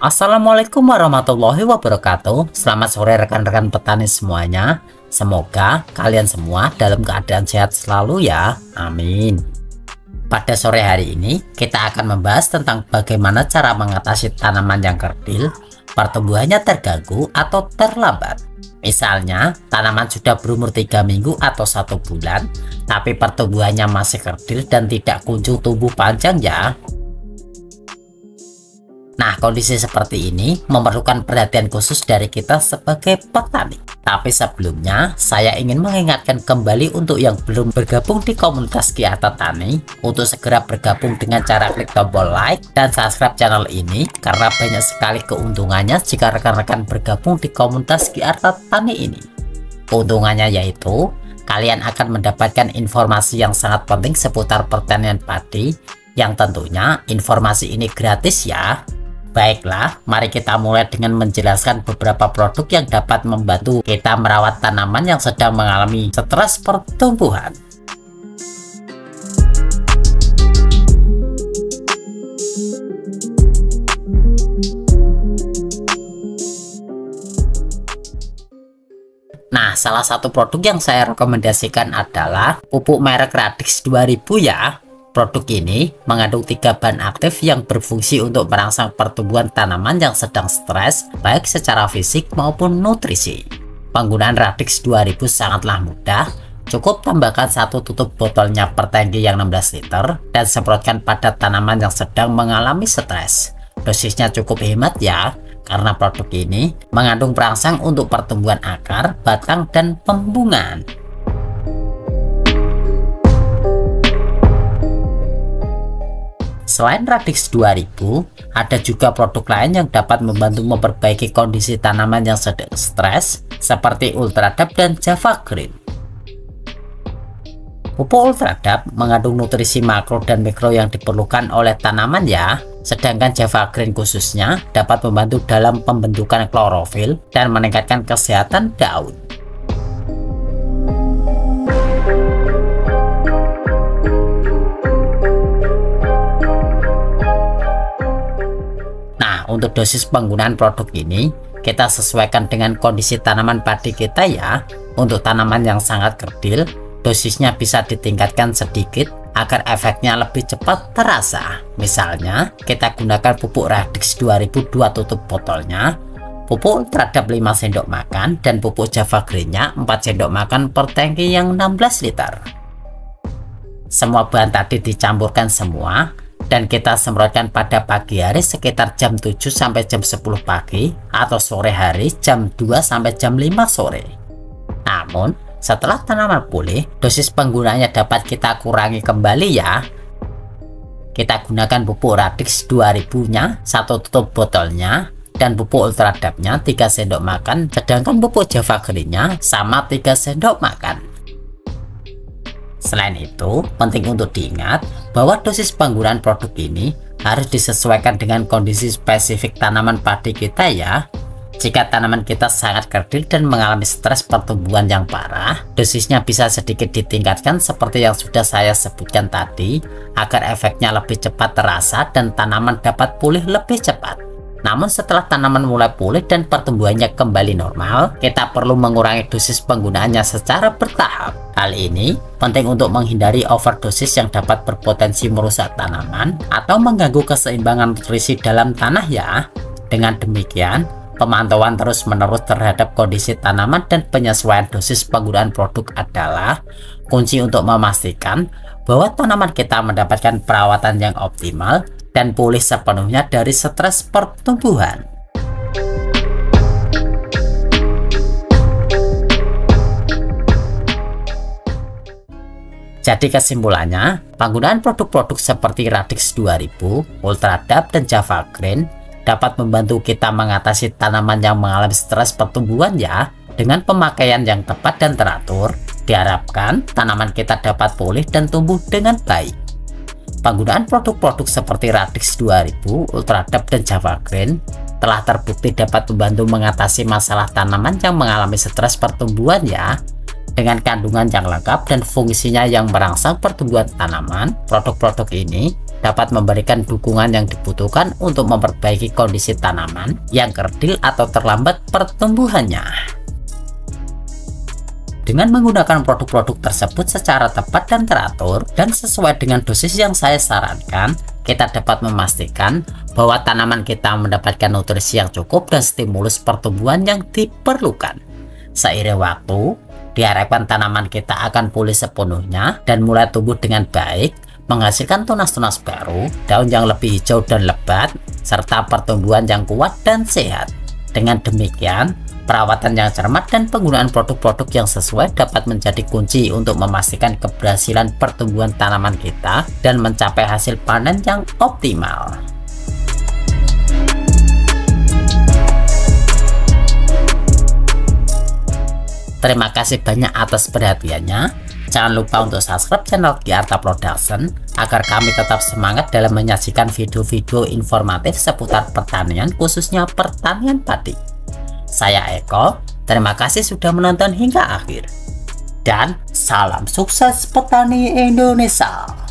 Assalamualaikum warahmatullahi wabarakatuh. Selamat sore rekan-rekan petani semuanya. Semoga kalian semua dalam keadaan sehat selalu ya. Amin. Pada sore hari ini kita akan membahas tentang bagaimana cara mengatasi tanaman yang kerdil, pertumbuhannya terganggu atau terlambat. Misalnya tanaman sudah berumur 3 minggu atau 1 bulan, tapi pertumbuhannya masih kerdil dan tidak kunjung tumbuh panjang ya. Nah, kondisi seperti ini memerlukan perhatian khusus dari kita sebagai petani. Tapi sebelumnya, saya ingin mengingatkan kembali untuk yang belum bergabung di komunitas Kiata Tani, untuk segera bergabung dengan cara klik tombol like dan subscribe channel ini, karena banyak sekali keuntungannya jika rekan-rekan bergabung di komunitas Kiata Tani ini. Keuntungannya yaitu, kalian akan mendapatkan informasi yang sangat penting seputar pertanian padi, yang tentunya informasi ini gratis ya. Baiklah, mari kita mulai dengan menjelaskan beberapa produk yang dapat membantu kita merawat tanaman yang sedang mengalami stres pertumbuhan. Nah, salah satu produk yang saya rekomendasikan adalah pupuk merek Radix 2000 ya. Produk ini mengandung 3 bahan aktif yang berfungsi untuk merangsang pertumbuhan tanaman yang sedang stres, baik secara fisik maupun nutrisi. Penggunaan Radix 2000 sangatlah mudah. Cukup tambahkan 1 tutup botolnya per tangki yang 16 liter dan semprotkan pada tanaman yang sedang mengalami stres. Dosisnya cukup hemat ya, karena produk ini mengandung perangsang untuk pertumbuhan akar, batang, dan pembungaan. Selain Radix 2000, ada juga produk lain yang dapat membantu memperbaiki kondisi tanaman yang sedang stres, seperti Ultradap dan Java Green. Pupuk Ultradap mengandung nutrisi makro dan mikro yang diperlukan oleh tanaman ya, sedangkan Java Green khususnya dapat membantu dalam pembentukan klorofil dan meningkatkan kesehatan daun. Untuk dosis penggunaan produk ini kita sesuaikan dengan kondisi tanaman padi kita ya. Untuk tanaman yang sangat kerdil, dosisnya bisa ditingkatkan sedikit agar efeknya lebih cepat terasa. Misalnya kita gunakan pupuk Radix 2000 2 tutup botolnya, pupuk Ultradap 5 sendok makan, dan pupuk Java Green-nya 4 sendok makan per tangki yang 16 liter. Semua bahan tadi dicampurkan semua dan kita semprotkan pada pagi hari sekitar jam 7 sampai jam 10 pagi atau sore hari jam 2 sampai jam 5 sore. Namun setelah tanaman pulih, dosis penggunaannya dapat kita kurangi kembali ya. Kita gunakan pupuk Radix 2000 nya 1 tutup botolnya dan pupuk Ultradapnya 3 sendok makan, sedangkan pupuk Java Green-nya sama 3 sendok makan. Selain itu, penting untuk diingat bahwa dosis penggunaan produk ini harus disesuaikan dengan kondisi spesifik tanaman padi kita ya. Jika tanaman kita sangat kerdil dan mengalami stres pertumbuhan yang parah, dosisnya bisa sedikit ditingkatkan seperti yang sudah saya sebutkan tadi, agar efeknya lebih cepat terasa dan tanaman dapat pulih lebih cepat. Namun setelah tanaman mulai pulih dan pertumbuhannya kembali normal, kita perlu mengurangi dosis penggunaannya secara bertahap. Hal ini penting untuk menghindari overdosis yang dapat berpotensi merusak tanaman atau mengganggu keseimbangan nutrisi dalam tanah ya. Dengan demikian, pemantauan terus-menerus terhadap kondisi tanaman dan penyesuaian dosis penggunaan produk adalah kunci untuk memastikan bahwa tanaman kita mendapatkan perawatan yang optimal dan pulih sepenuhnya dari stres pertumbuhan. Jadi kesimpulannya, penggunaan produk-produk seperti Radix 2000, Ultradap, dan Java Green dapat membantu kita mengatasi tanaman yang mengalami stres pertumbuhan ya. Dengan pemakaian yang tepat dan teratur, diharapkan tanaman kita dapat pulih dan tumbuh dengan baik. Penggunaan produk-produk seperti Radix 2000, Ultradap, dan Java Green telah terbukti dapat membantu mengatasi masalah tanaman yang mengalami stres pertumbuhan ya. Dengan kandungan yang lengkap dan fungsinya yang merangsang pertumbuhan tanaman, produk-produk ini dapat memberikan dukungan yang dibutuhkan untuk memperbaiki kondisi tanaman yang kerdil atau terlambat pertumbuhannya. Dengan menggunakan produk-produk tersebut secara tepat dan teratur dan sesuai dengan dosis yang saya sarankan, kita dapat memastikan bahwa tanaman kita mendapatkan nutrisi yang cukup dan stimulus pertumbuhan yang diperlukan. Seiring waktu, diharapkan tanaman kita akan pulih sepenuhnya dan mulai tumbuh dengan baik, menghasilkan tunas-tunas baru, daun yang lebih hijau dan lebat, serta pertumbuhan yang kuat dan sehat. Dengan demikian, perawatan yang cermat dan penggunaan produk-produk yang sesuai dapat menjadi kunci untuk memastikan keberhasilan pertumbuhan tanaman kita dan mencapai hasil panen yang optimal. Terima kasih banyak atas perhatiannya. Jangan lupa untuk subscribe channel Kiarta Production agar kami tetap semangat dalam menyajikan video-video informatif seputar pertanian, khususnya pertanian padi. Saya Eko, terima kasih sudah menonton hingga akhir. Dan salam sukses petani Indonesia.